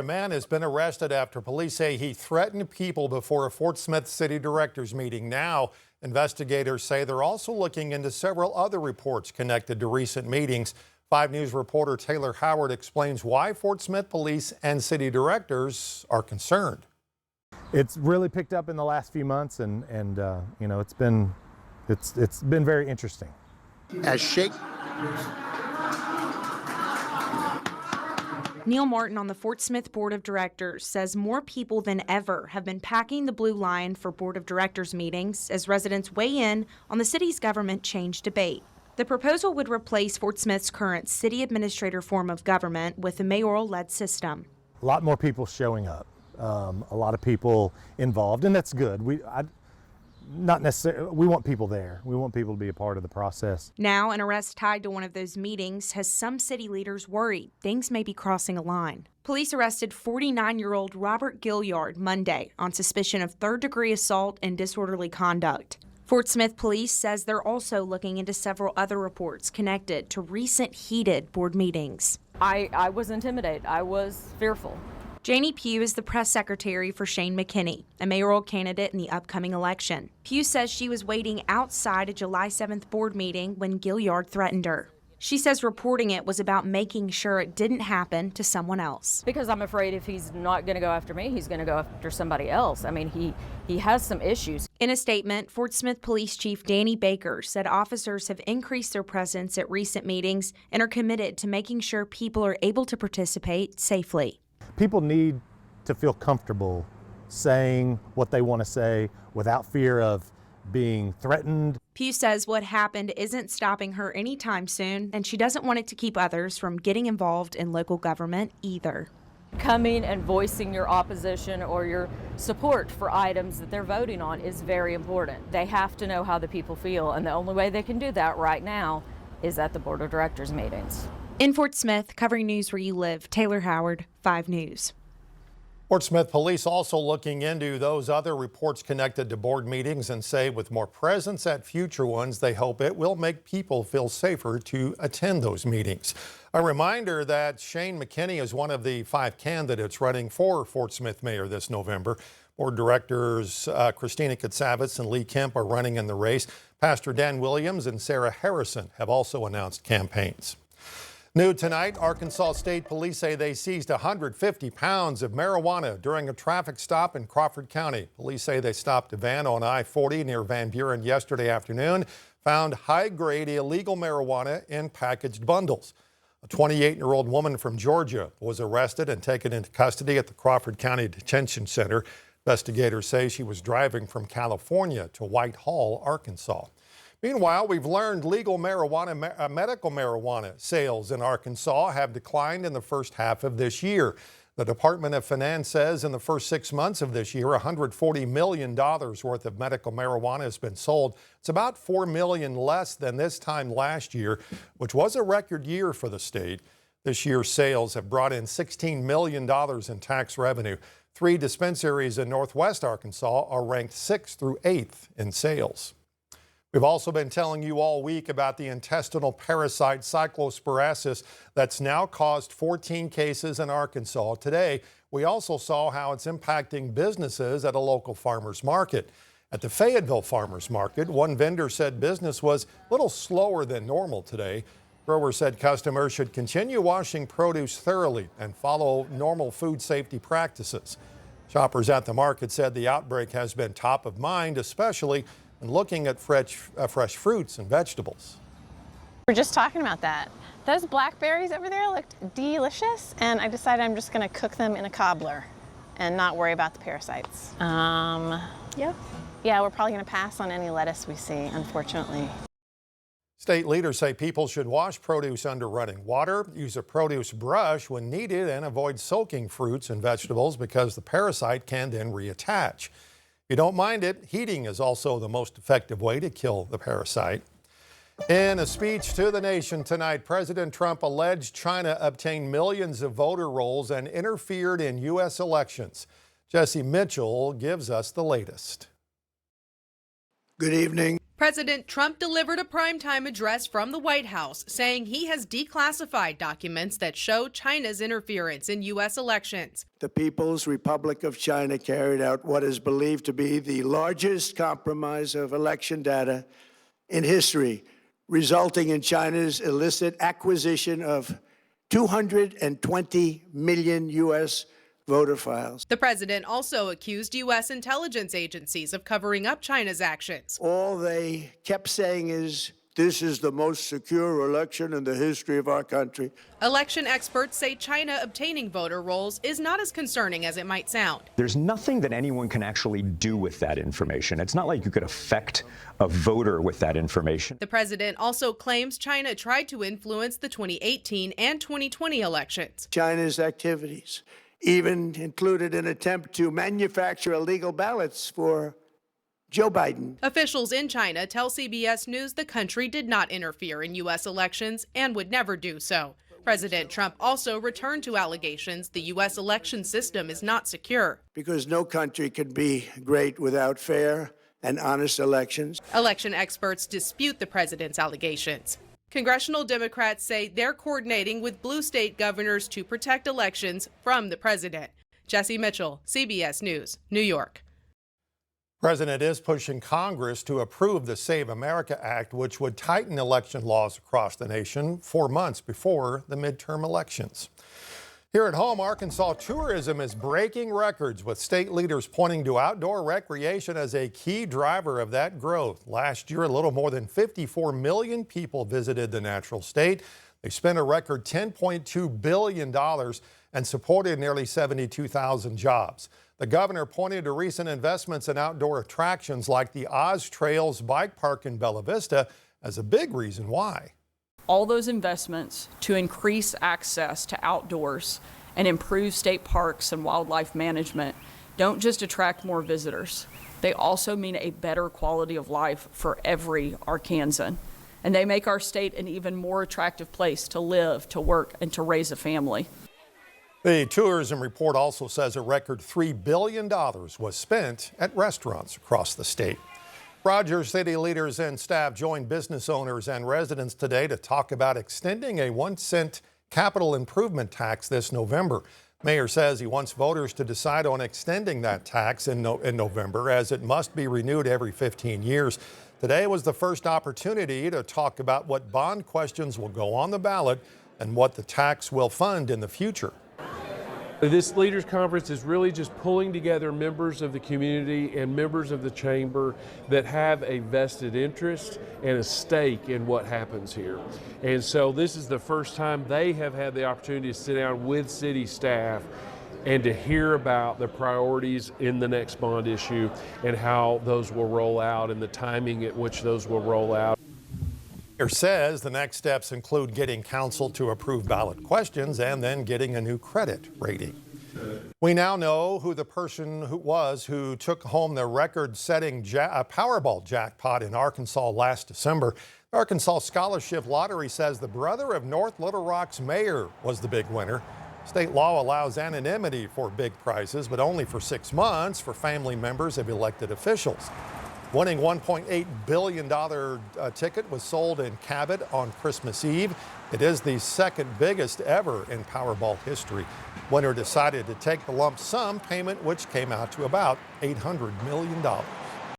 A man has been arrested after police say he threatened people before a Fort Smith City Directors meeting. Now, investigators say they're also looking into several other reports connected to recent meetings. 5 News reporter Taylor Howard explains why Fort Smith police and city directors are concerned. It's really picked up in the last few months, and you know, it's been very interesting. Neil Martin on the Fort Smith Board of Directors says more people than ever have been packing the Blue Line for Board of Directors meetings as residents weigh in on the city's government change debate. The proposal would replace Fort Smith's current city administrator form of government with a mayoral-led system. A lot more people showing up, a lot of people involved, and that's good. Not necessarily. We want people there. We want people to be a part of the process. Now, an arrest tied to one of those meetings has some city leaders worried things may be crossing a line. Police arrested 49-year-old Robert Gilliard Monday on suspicion of third-degree assault and disorderly conduct. Fort Smith Police says they're also looking into several other reports connected to recent heated board meetings. I was intimidated. I was fearful. Janie Pugh is the press secretary for Shane McKinney, a mayoral candidate in the upcoming election. Pugh says she was waiting outside a July 7th board meeting when Gilliard threatened her. She says reporting it was about making sure it didn't happen to someone else. Because I'm afraid if he's not going to go after me, he's going to go after somebody else. I mean, he has some issues. In a statement, Fort Smith Police Chief Danny Baker said officers have increased their presence at recent meetings and are committed to making sure people are able to participate safely. People need to feel comfortable saying what they want to say without fear of being threatened. Pugh says what happened isn't stopping her anytime soon, and she doesn't want it to keep others from getting involved in local government either. Coming and voicing your opposition or your support for items that they're voting on is very important. They have to know how the people feel, and the only way they can do that right now is at the Board of Directors meetings. In Fort Smith, covering news where you live, Taylor Howard, 5 News. Fort Smith police also looking into those other reports connected to board meetings and say with more presence at future ones, they hope it will make people feel safer to attend those meetings. A reminder that Shane McKinney is one of the 5 candidates running for Fort Smith mayor this November. Board directors Christina Katsavitz and Lee Kemp are running in the race. Pastor Dan Williams and Sarah Harrison have also announced campaigns. New tonight, Arkansas State Police say they seized 150 pounds of marijuana during a traffic stop in Crawford County. Police say they stopped a van on I-40 near Van Buren yesterday afternoon, found high-grade illegal marijuana in packaged bundles. A 28-year-old woman from Georgia was arrested and taken into custody at the Crawford County Detention Center. Investigators say she was driving from California to Whitehall, Arkansas. Meanwhile, we've learned legal marijuana, medical marijuana sales in Arkansas have declined in the first half of this year. The Department of Finance says in the first 6 months of this year, $140 million worth of medical marijuana has been sold. It's about $4 million less than this time last year, which was a record year for the state. This year's sales have brought in $16 million in tax revenue. 3 dispensaries in Northwest Arkansas are ranked 6th through 8th in sales. We've also been telling you all week about the intestinal parasite cyclosporasis that's now caused 14 cases in Arkansas. Today, we also saw how it's impacting businesses at a local farmers market. At the Fayetteville Farmers Market, one vendor said business was a little slower than normal today. Growers said customers should continue washing produce thoroughly and follow normal food safety practices. Shoppers at the market said the outbreak has been top of mind, especially and looking at fresh fruits and vegetables. We're just talking about that. Those blackberries over there looked delicious, and I decided I'm just going to cook them in a cobbler and not worry about the parasites. Yeah, we're probably going to pass on any lettuce we see, unfortunately. State leaders say people should wash produce under running water, use a produce brush when needed, and avoid soaking fruits and vegetables because the parasite can then reattach. If you don't mind it, heating is also the most effective way to kill the parasite. In a speech to the nation tonight, President Trump alleged China obtained millions of voter rolls and interfered in U.S. elections. Jesse Mitchell gives us the latest. Good evening. President Trump delivered a primetime address from the White House saying he has declassified documents that show China's interference in U.S. elections. The People's Republic of China carried out what is believed to be the largest compromise of election data in history, resulting in China's illicit acquisition of 220 million U.S. voter files. The president also accused U.S. intelligence agencies of covering up China's actions. All they kept saying is, this is the most secure election in the history of our country. Election experts say China obtaining voter rolls is not as concerning as it might sound. There's nothing that anyone can actually do with that information. It's not like you could affect a voter with that information. The president also claims China tried to influence the 2018 and 2020 elections. China's activities even included an attempt to manufacture illegal ballots for Joe Biden. Officials in China tell CBS News the country did not interfere in U.S. elections and would never do so. President Trump also returned to allegations the U.S. election system is not secure. Because no country can be great without fair and honest elections. Election experts dispute the president's allegations. Congressional Democrats say they're coordinating with blue state governors to protect elections from the president. Jesse Mitchell, CBS News, New York. The president is pushing Congress to approve the Save America Act, which would tighten election laws across the nation 4 months before the midterm elections. Here at home, Arkansas tourism is breaking records, with state leaders pointing to outdoor recreation as a key driver of that growth. Last year, a little more than 54 million people visited the natural state. They spent a record $10.2 billion and supported nearly 72,000 jobs. The governor pointed to recent investments in outdoor attractions like the Oz Trails Bike Park in Bella Vista as a big reason why. All those investments to increase access to outdoors and improve state parks and wildlife management don't just attract more visitors. They also mean a better quality of life for every Arkansan. And they make our state an even more attractive place to live, to work, and to raise a family. The tourism report also says a record $3 billion was spent at restaurants across the state. Rogers City leaders and staff joined business owners and residents today to talk about extending a 1-cent capital improvement tax this November. Mayor says he wants voters to decide on extending that tax in November, as it must be renewed every 15 years. Today was the first opportunity to talk about what bond questions will go on the ballot and what the tax will fund in the future. This leaders conference is really just pulling together members of the community and members of the chamber that have a vested interest and a stake in what happens here. And so this is the first time they have had the opportunity to sit down with city staff and to hear about the priorities in the next bond issue and how those will roll out and the timing at which those will roll out. Mayor says the next steps include getting council to approve ballot questions and then getting a new credit rating. We now know who the person who took home the record-setting Powerball jackpot in Arkansas last December. The Arkansas Scholarship Lottery says the brother of North Little Rock's mayor was the big winner. State law allows anonymity for big prizes, but only for 6 months for family members of elected officials. Winning $1.8 billion ticket was sold in Cabot on Christmas Eve. It is the second biggest ever in Powerball history. Winner decided to take the lump sum payment, which came out to about $800 million.